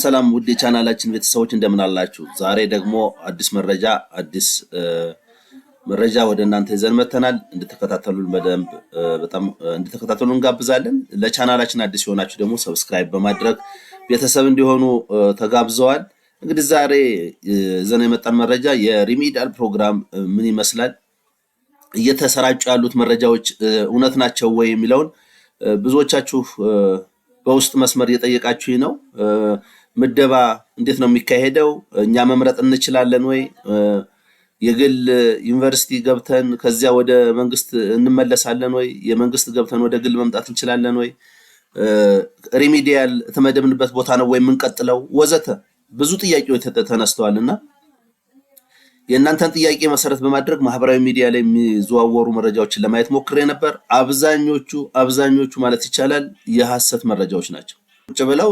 ሰላም ውድ የቻናላችን ቤተሰቦች እንደምን አላችሁ? ዛሬ ደግሞ አዲስ መረጃ ወደ እናንተ ይዘን መተናል። እንድትከታተሉን በጣም እንድትከታተሉን እንጋብዛለን። ለቻናላችን አዲስ የሆናችሁ ደግሞ ሰብስክራይብ በማድረግ ቤተሰብ እንዲሆኑ ተጋብዘዋል። እንግዲህ ዛሬ ይዘን የመጣን መረጃ የሪሚዲያል ፕሮግራም ምን ይመስላል፣ እየተሰራጩ ያሉት መረጃዎች እውነት ናቸው ወይ የሚለውን ብዙዎቻችሁ በውስጥ መስመር እየጠየቃችሁኝ ነው። ምደባ እንዴት ነው የሚካሄደው? እኛ መምረጥ እንችላለን ወይ? የግል ዩኒቨርሲቲ ገብተን ከዚያ ወደ መንግስት እንመለሳለን ወይ? የመንግስት ገብተን ወደ ግል መምጣት እንችላለን ወይ? ሪሚዲያል የተመደብንበት ቦታ ነው ወይ የምንቀጥለው? ወዘተ ብዙ ጥያቄዎች ተነስተዋልና የእናንተን ጥያቄ መሰረት በማድረግ ማህበራዊ ሚዲያ ላይ የሚዘዋወሩ መረጃዎችን ለማየት ሞክሬ ነበር። አብዛኞቹ ማለት ይቻላል የሐሰት መረጃዎች ናቸው። ቁጭ ብለው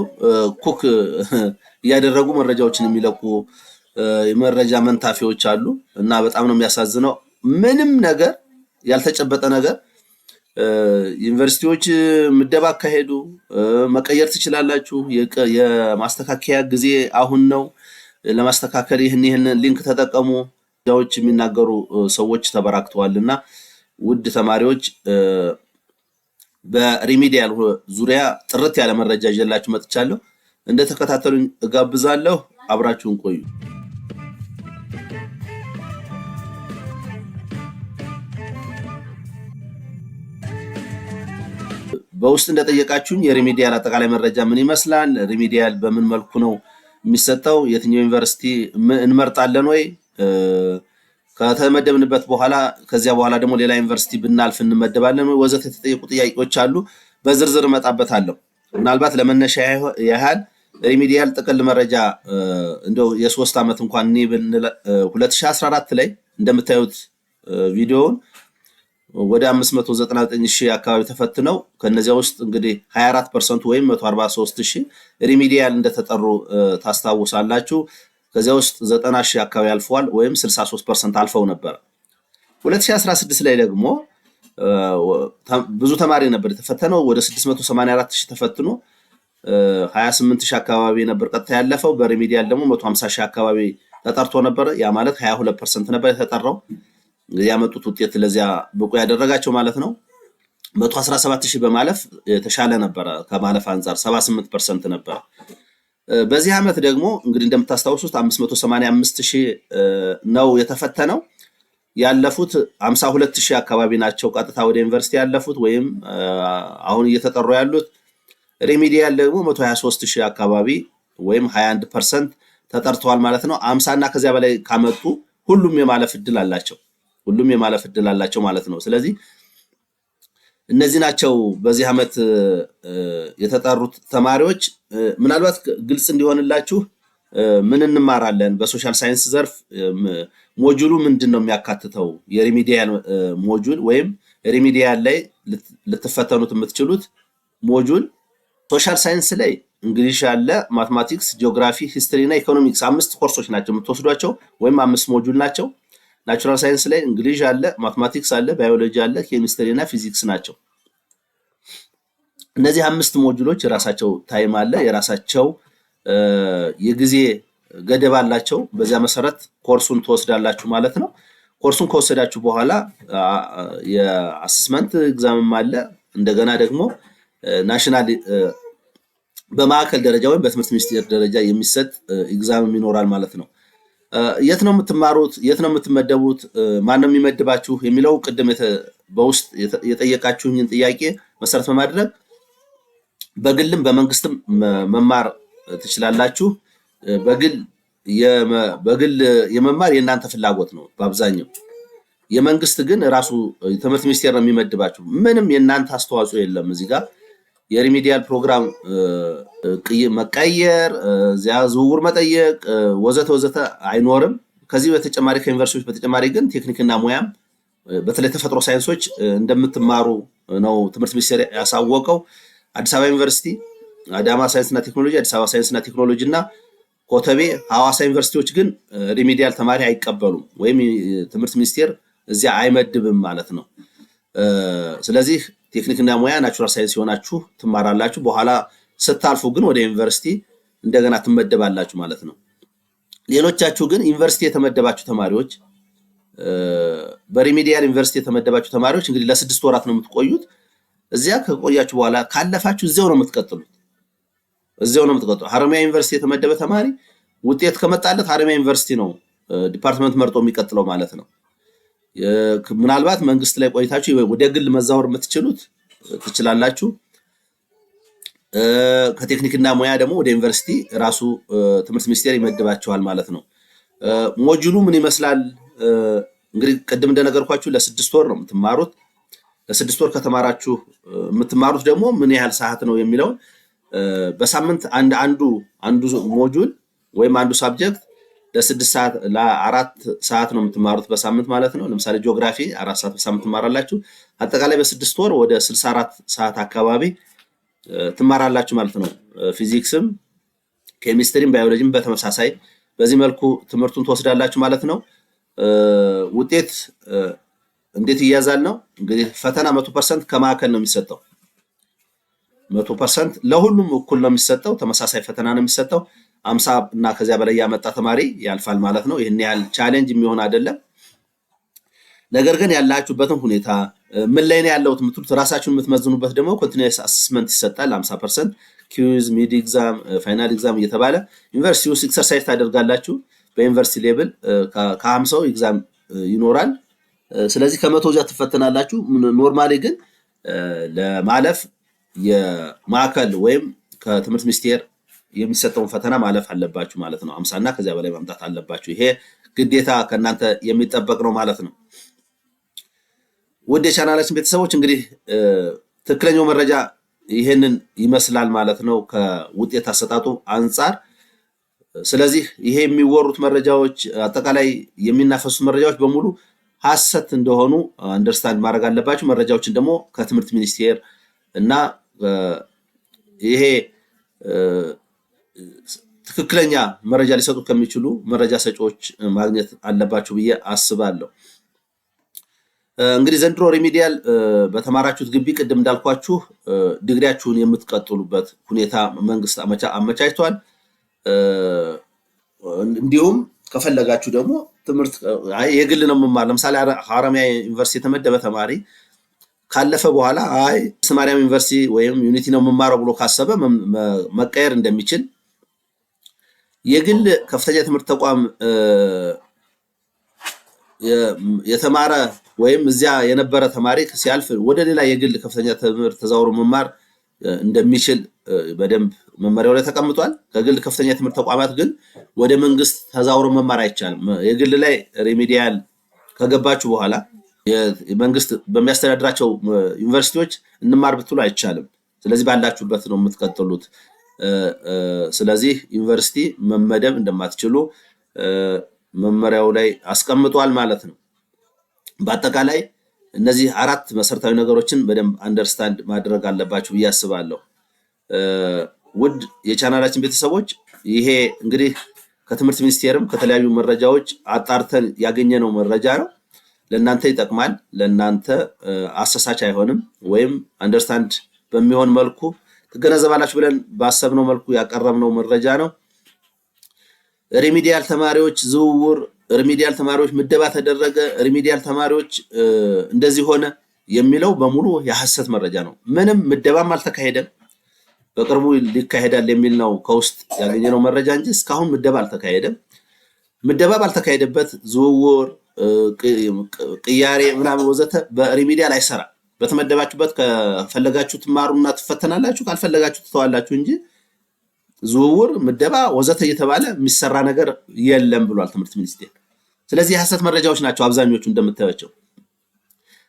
ኩክ እያደረጉ መረጃዎችን የሚለቁ የመረጃ መንታፊዎች አሉ እና በጣም ነው የሚያሳዝነው። ምንም ነገር ያልተጨበጠ ነገር ዩኒቨርሲቲዎች ምደባ አካሄዱ፣ መቀየር ትችላላችሁ፣ የማስተካከያ ጊዜ አሁን ነው፣ ለማስተካከል ይህን ሊንክ ተጠቀሙ ጃዎች የሚናገሩ ሰዎች ተበራክተዋልና ውድ ተማሪዎች በሪሚዲያል ዙሪያ ጥርት ያለ መረጃ ይዤላችሁ መጥቻለሁ። እንደተከታተሉኝ እጋብዛለሁ። አብራችሁን ቆዩ። በውስጥ እንደጠየቃችሁኝ የሪሚዲያል አጠቃላይ መረጃ ምን ይመስላል፣ ሪሚዲያል በምን መልኩ ነው የሚሰጠው፣ የትኛው ዩኒቨርሲቲ እንመርጣለን ወይ፣ ከተመደብንበት በኋላ ከዚያ በኋላ ደግሞ ሌላ ዩኒቨርሲቲ ብናልፍ እንመደባለን ወይ፣ ወዘተ የተጠየቁ ጥያቄዎች አሉ። በዝርዝር እመጣበታለሁ። ምናልባት ለመነሻ ያህል ሪሚዲያል ጥቅል መረጃ እንደው የ3 ዓመት እንኳን 2014 ላይ እንደምታዩት ቪዲዮውን ወደ 599,000 አካባቢ ተፈትነው ከነዚያ ውስጥ እንግዲህ 24% ወይም 143,000 ሪሚዲያል እንደተጠሩ ታስታውሳላችሁ። ከዚያ ውስጥ 90,000 አካባቢ አልፈዋል ወይም 63% አልፈው ነበር። 2016 ላይ ደግሞ ብዙ ተማሪ ነበር የተፈተነው። ወደ 684,000 ተፈትኖ 28,000 አካባቢ ነበር ቀጥታ ያለፈው። በሪሚዲያል ደግሞ 150,000 አካባቢ ተጠርቶ ነበር። ያ ማለት 22% ነበር የተጠራው። ያመጡት ውጤት ለዚያ ብቁ ያደረጋቸው ማለት ነው። 117,000 በማለፍ የተሻለ ነበረ። ከማለፍ አንጻር 78% ነበር። በዚህ ዓመት ደግሞ እንግዲህ እንደምታስታውሱት 585,000 ነው የተፈተነው። ያለፉት 52,000 አካባቢ ናቸው ቀጥታ ወደ ዩኒቨርሲቲ ያለፉት ወይም አሁን እየተጠሩ ያሉት። ሪሚዲያል ደግሞ 123,000 አካባቢ ወይም 21% ተጠርተዋል ማለት ነው። 50 እና ከዚያ በላይ ካመጡ ሁሉም የማለፍ እድል አላቸው ማለት ነው። ስለዚህ እነዚህ ናቸው በዚህ ዓመት የተጠሩት ተማሪዎች። ምናልባት ግልጽ እንዲሆንላችሁ ምን እንማራለን? በሶሻል ሳይንስ ዘርፍ ሞጁሉ ምንድን ነው የሚያካትተው? የሪሚዲያል ሞጁል ወይም ሪሚዲያል ላይ ልትፈተኑት የምትችሉት ሞጁል ሶሻል ሳይንስ ላይ እንግሊሽ አለ፣ ማትማቲክስ፣ ጂኦግራፊ፣ ሂስትሪ እና ኢኮኖሚክስ 5 ኮርሶች ናቸው የምትወስዷቸው ወይም 5 ሞጁል ናቸው። ናቹራል ሳይንስ ላይ እንግሊሽ አለ፣ ማትማቲክስ አለ፣ ባዮሎጂ አለ፣ ኬሚስትሪ እና ፊዚክስ ናቸው። እነዚህ 5 ሞጁሎች የራሳቸው ታይም አለ፣ የራሳቸው የጊዜ ገደብ አላቸው። በዚያ መሰረት ኮርሱን ትወስዳላችሁ ማለት ነው። ኮርሱን ከወሰዳችሁ በኋላ የአሰስመንት ኤግዛምም አለ። እንደገና ደግሞ ናሽናል በማዕከል ደረጃ ወይም በትምህርት ሚኒስቴር ደረጃ የሚሰጥ ኤግዛምም ይኖራል ማለት ነው። የት ነው የምትማሩት? የት ነው የምትመደቡት? ማን ነው የሚመድባችሁ? የሚለው ቅድም በውስጥ የጠየቃችሁኝን ጥያቄ መሰረት በማድረግ በግልም በመንግስትም መማር ትችላላችሁ። በግል የመማር የእናንተ ፍላጎት ነው በአብዛኛው። የመንግስት ግን ራሱ ትምህርት ሚኒስቴር ነው የሚመድባችሁ። ምንም የእናንተ አስተዋጽኦ የለም እዚህ ጋር። የሪሚዲያል ፕሮግራም መቀየር፣ እዚያ ዝውውር መጠየቅ ወዘተ አይኖርም። ከዚህ በተጨማሪ ከዩኒቨርሲቲዎች በተጨማሪ ግን ቴክኒክና ሙያም በተለይ ተፈጥሮ ሳይንሶች እንደምትማሩ ነው ትምህርት ሚኒስቴር ያሳወቀው። አዲስ አበባ ዩኒቨርሲቲ፣ አዳማ ሳይንስና ቴክኖሎጂ፣ አዲስ አበባ ሳይንስና ቴክኖሎጂ እና ኮተቤ፣ ሐዋሳ ዩኒቨርሲቲዎች ግን ሪሚዲያል ተማሪ አይቀበሉም ወይም ትምህርት ሚኒስቴር እዚያ አይመድብም ማለት ነው። ስለዚህ ቴክኒክና ሙያ ናቹራል ሳይንስ የሆናችሁ ትማራላችሁ። በኋላ ስታልፉ ግን ወደ ዩኒቨርሲቲ እንደገና ትመደባላችሁ ማለት ነው። ሌሎቻችሁ ግን ዩኒቨርሲቲ የተመደባችሁ ተማሪዎች በሪሚዲያል ዩኒቨርሲቲ የተመደባችሁ ተማሪዎች እንግዲህ ለ6 ወራት ነው የምትቆዩት። እዚያ ከቆያችሁ በኋላ ካለፋችሁ እዚያው ነው የምትቀጥሉት። ሀረማያ ዩኒቨርሲቲ የተመደበ ተማሪ ውጤት ከመጣለት ሀረማያ ዩኒቨርሲቲ ነው ዲፓርትመንት መርጦ የሚቀጥለው ማለት ነው። ምናልባት መንግስት ላይ ቆይታችሁ ወደ ግል መዛወር የምትችሉት ትችላላችሁ። ከቴክኒክና ሙያ ደግሞ ወደ ዩኒቨርሲቲ ራሱ ትምህርት ሚኒስቴር ይመድባችኋል ማለት ነው። ሞጁሉ ምን ይመስላል? እንግዲህ ቅድም እንደነገርኳችሁ ለ6 ወር ነው የምትማሩት። ለ6 ወር ከተማራችሁ የምትማሩት ደግሞ ምን ያህል ሰዓት ነው የሚለውን በሳምንት አንዱ ሞጁል ወይም አንዱ ሳብጀክት ለ4 ሰዓት ነው የምትማሩት በሳምንት ማለት ነው። ለምሳሌ ጂኦግራፊ 4 ሰዓት በሳምንት ትማራላችሁ። አጠቃላይ በ6 ወር ወደ 64 ሰዓት አካባቢ ትማራላችሁ ማለት ነው። ፊዚክስም፣ ኬሚስትሪም፣ ባዮሎጂም በተመሳሳይ በዚህ መልኩ ትምህርቱን ትወስዳላችሁ ማለት ነው። ውጤት እንዴት ይያዛል ነው እንግዲህ ፈተና 100% ከማዕከል ነው የሚሰጠው። 100% ለሁሉም እኩል ነው የሚሰጠው። ተመሳሳይ ፈተና ነው የሚሰጠው። 50 እና ከዚያ በላይ ያመጣ ተማሪ ያልፋል ማለት ነው። ይህን ያህል ቻሌንጅ የሚሆን አይደለም። ነገር ግን ያላችሁበትን ሁኔታ ምን ላይ ነው ያለሁት የምትሉት ራሳችሁን የምትመዝኑበት ደግሞ ኮንቲኒየስ አሰስመንት ይሰጣል። 50% ኪዩዝ፣ ሚድ ኤግዛም፣ ፋይናል ኤግዛም እየተባለ ዩኒቨርሲቲ ውስጥ ኤክሰርሳይዝ ታደርጋላችሁ። በዩኒቨርሲቲ ሌቭል ከ50 ኤግዛም ይኖራል። ስለዚህ ከ100 እዚያ ትፈተናላችሁ። ኖርማሊ ግን ለማለፍ የማዕከል ወይም ከትምህርት ሚኒስቴር የሚሰጠውን ፈተና ማለፍ አለባችሁ ማለት ነው። 50 እና ከዚያ በላይ ማምጣት አለባችሁ። ይሄ ግዴታ ከእናንተ የሚጠበቅ ነው ማለት ነው። ውድ የቻናላችን ቤተሰቦች እንግዲህ ትክክለኛው መረጃ ይሄንን ይመስላል ማለት ነው ከውጤት አሰጣጡ አንጻር። ስለዚህ ይሄ የሚወሩት መረጃዎች አጠቃላይ የሚናፈሱት መረጃዎች በሙሉ ሐሰት እንደሆኑ አንደርስታንድ ማድረግ አለባችሁ። መረጃዎችን ደግሞ ከትምህርት ሚኒስቴር እና ይሄ ትክክለኛ መረጃ ሊሰጡ ከሚችሉ መረጃ ሰጪዎች ማግኘት አለባችሁ ብዬ አስባለሁ። እንግዲህ ዘንድሮ ሪሚዲያል በተማራችሁት ግቢ ቅድም እንዳልኳችሁ ዲግሪያችሁን የምትቀጥሉበት ሁኔታ መንግስት አመቻችቷል። እንዲሁም ከፈለጋችሁ ደግሞ ትምህርት የግል ነው መማር። ለምሳሌ ሀረማያ ዩኒቨርሲቲ የተመደበ ተማሪ ካለፈ በኋላ ማርያም ዩኒቨርሲቲ ወይም ዩኒቲ ነው መማረው ብሎ ካሰበ መቀየር እንደሚችል የግል ከፍተኛ ትምህርት ተቋም የተማረ ወይም እዚያ የነበረ ተማሪ ሲያልፍ ወደ ሌላ የግል ከፍተኛ ትምህርት ተዛውሮ መማር እንደሚችል በደንብ መመሪያው ላይ ተቀምጧል። ከግል ከፍተኛ ትምህርት ተቋማት ግን ወደ መንግስት ተዛውሮ መማር አይቻልም። የግል ላይ ሪሚዲያል ከገባችሁ በኋላ መንግስት በሚያስተዳድራቸው ዩኒቨርሲቲዎች እንማር ብትሉ አይቻልም። ስለዚህ ባላችሁበት ነው የምትቀጥሉት። ስለዚህ ዩኒቨርሲቲ መመደብ እንደማትችሉ መመሪያው ላይ አስቀምጧል ማለት ነው። በአጠቃላይ እነዚህ 4 መሰረታዊ ነገሮችን በደንብ አንደርስታንድ ማድረግ አለባችሁ ብዬ አስባለሁ። ውድ የቻናላችን ቤተሰቦች ይሄ እንግዲህ ከትምህርት ሚኒስቴርም ከተለያዩ መረጃዎች አጣርተን ያገኘነው መረጃ ነው። ለእናንተ ይጠቅማል፣ ለእናንተ አሳሳች አይሆንም፣ ወይም አንደርስታንድ በሚሆን መልኩ ትገነዘባላችሁ ብለን ባሰብነው መልኩ ያቀረብነው መረጃ ነው። ሪሚዲያል ተማሪዎች ዝውውር፣ ሪሚዲያል ተማሪዎች ምደባ ተደረገ፣ ሪሚዲያል ተማሪዎች እንደዚህ ሆነ የሚለው በሙሉ የሐሰት መረጃ ነው። ምንም ምደባም አልተካሄደም። በቅርቡ ሊካሄዳል የሚል ነው ከውስጥ ያገኘነው መረጃ እንጂ እስካሁን ምደባ አልተካሄደም። ምደባ ባልተካሄደበት ዝውውር፣ ቅያሬ ምናምን ወዘተ በሪሚዲያል አይሰራም። በተመደባችሁበት ከፈለጋችሁ ትማሩና ትፈተናላችሁ፣ ካልፈለጋችሁ ትተዋላችሁ እንጂ ዝውውር፣ ምደባ ወዘተ እየተባለ የሚሰራ ነገር የለም ብሏል ትምህርት ሚኒስቴር። ስለዚህ የሐሰት መረጃዎች ናቸው አብዛኞቹ እንደምታዩቸው።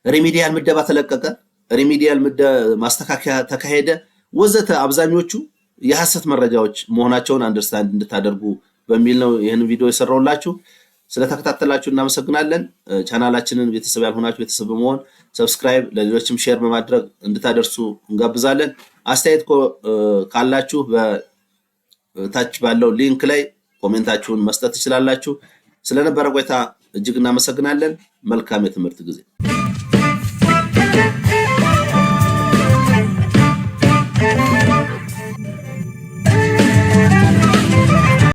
ሪሚዲያል ምደባ ተለቀቀ፣ ሪሚዲያል ማስተካከያ ተካሄደ ወዘተ አብዛኞቹ የሐሰት መረጃዎች መሆናቸውን አንደርስታንድ እንድታደርጉ በሚል ነው ይህን ቪዲዮ የሰራሁላችሁ። ስለተከታተላችሁ እናመሰግናለን። ቻናላችንን ቤተሰብ ያልሆናችሁ ቤተሰብ በመሆን ሰብስክራይብ፣ ለሌሎችም ሼር በማድረግ እንድታደርሱ እንጋብዛለን። አስተያየት ካላችሁ በታች ባለው ሊንክ ላይ ኮሜንታችሁን መስጠት ትችላላችሁ። ስለነበረ ቆይታ እጅግ እናመሰግናለን። መልካም የትምህርት ጊዜ